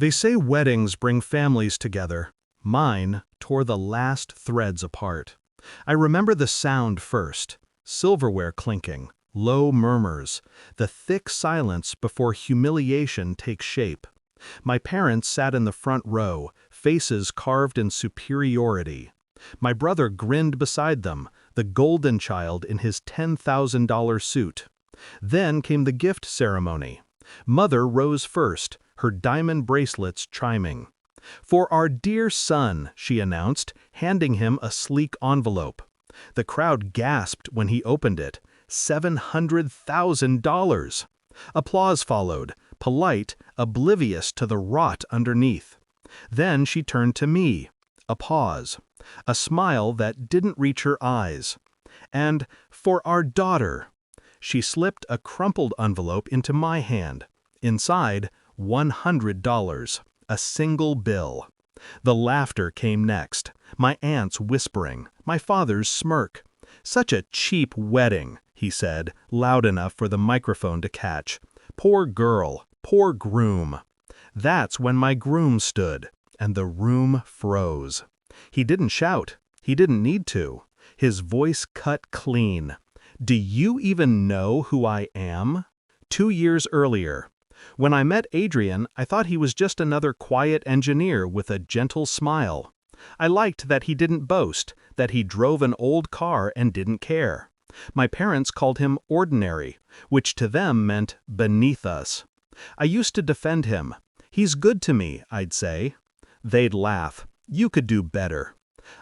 They say weddings bring families together. Mine tore the last threads apart. I remember the sound first, silverware clinking, low murmurs, the thick silence before humiliation takes shape. My parents sat in the front row, faces carved in superiority. My brother grinned beside them, the golden child in his $10,000 suit. Then came the gift ceremony. Mother rose first, her diamond bracelets chiming. "For our dear son," she announced, handing him a sleek envelope. The crowd gasped when he opened it. $700,000! Applause followed, polite, oblivious to the rot underneath. Then she turned to me. A pause. A smile that didn't reach her eyes. And, "For our daughter." She slipped a crumpled envelope into my hand. Inside, $100. A single bill. The laughter came next. My aunt's whispering. My father's smirk. "Such a cheap wedding," he said, loud enough for the microphone to catch. "Poor girl. Poor groom." That's when my groom stood, and the room froze. He didn't shout. He didn't need to. His voice cut clean. "Do you even know who I am?" 2 years earlier. When I met Adrian, I thought he was just another quiet engineer with a gentle smile. I liked that he didn't boast, that he drove an old car and didn't care. My parents called him ordinary, which to them meant beneath us. I used to defend him. "He's good to me," I'd say. They'd laugh. "You could do better."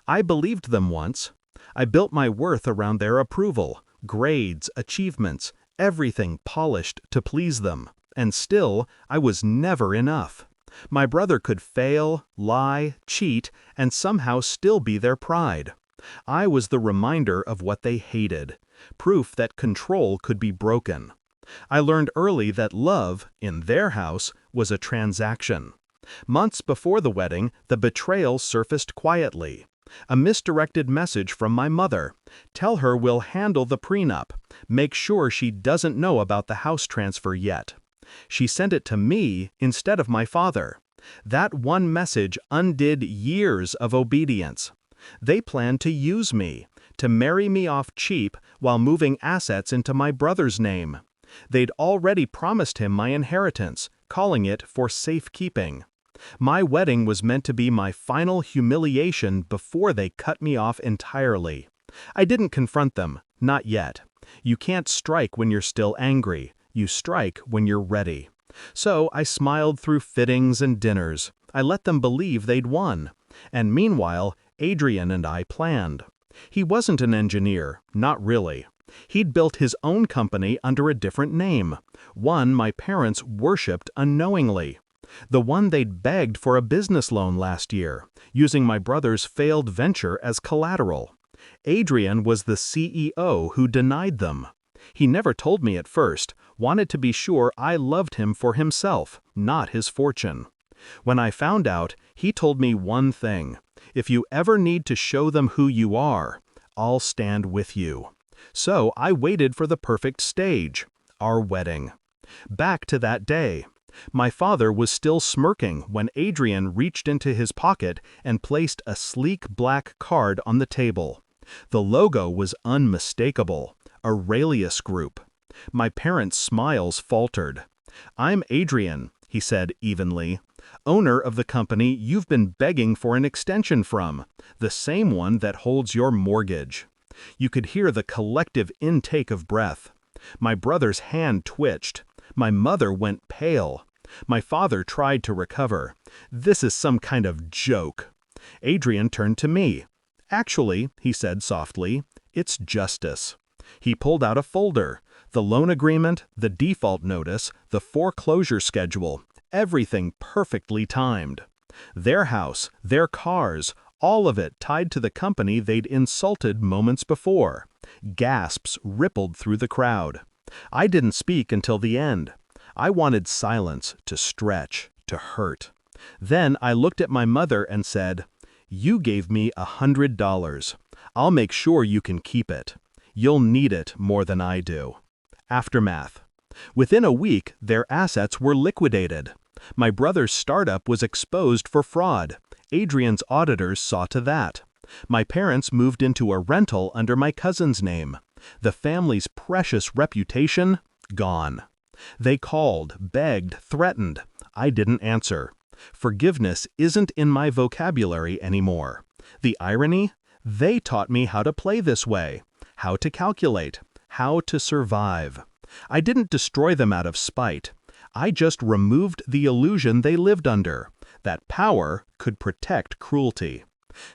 I believed them once. I built my worth around their approval, grades, achievements, everything polished to please them. And still, I was never enough. My brother could fail, lie, cheat, and somehow still be their pride. I was the reminder of what they hated, proof that control could be broken. I learned early that love, in their house, was a transaction. Months before the wedding, the betrayal surfaced quietly. A misdirected message from my mother. "Tell her we'll handle the prenup. Make sure she doesn't know about the house transfer yet." She sent it to me instead of my father. That one message undid years of obedience. They planned to use me, to marry me off cheap while moving assets into my brother's name. They'd already promised him my inheritance, calling it for safekeeping. My wedding was meant to be my final humiliation before they cut me off entirely. I didn't confront them, not yet. You can't strike when you're still angry. You strike when you're ready. So I smiled through fittings and dinners. I let them believe they'd won. And meanwhile, Adrian and I planned. He wasn't an engineer, not really. He'd built his own company under a different name, one my parents worshipped unknowingly. The one they'd begged for a business loan last year, using my brother's failed venture as collateral. Adrian was the CEO who denied them. He never told me at first, wanted to be sure I loved him for himself, not his fortune. When I found out, he told me one thing: "If you ever need to show them who you are, I'll stand with you." So I waited for the perfect stage, our wedding. Back to that day. My father was still smirking when Adrian reached into his pocket and placed a sleek black card on the table. The logo was unmistakable, Aurelius Group. My parents' smiles faltered. "I'm Adrian," he said evenly, "owner of the company you've been begging for an extension from, the same one that holds your mortgage." You could hear the collective intake of breath. My brother's hand twitched. My mother went pale. My father tried to recover. "This is some kind of joke." Adrian turned to me. "Actually," he said softly, "it's justice." He pulled out a folder. The loan agreement, the default notice, the foreclosure schedule, everything perfectly timed. Their house, their cars, all of it tied to the company they'd insulted moments before. Gasps rippled through the crowd. I didn't speak until the end. I wanted silence to stretch, to hurt. Then I looked at my mother and said, "You gave me $100. I'll make sure you can keep it. You'll need it more than I do." Aftermath. Within a week, their assets were liquidated. My brother's startup was exposed for fraud. Adrian's auditors saw to that. My parents moved into a rental under my cousin's name. The family's precious reputation, gone. They called, begged, threatened. I didn't answer. Forgiveness isn't in my vocabulary anymore. The irony? They taught me how to play this way, how to calculate, how to survive. I didn't destroy them out of spite. I just removed the illusion they lived under, that power could protect cruelty.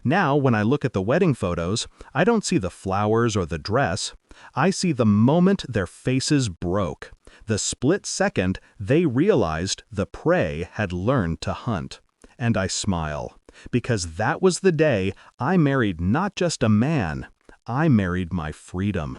Now, when I look at the wedding photos, I don't see the flowers or the dress. I see the moment their faces broke, the split second they realized the prey had learned to hunt. And I smile, because that was the day I married not just a man, I married my freedom.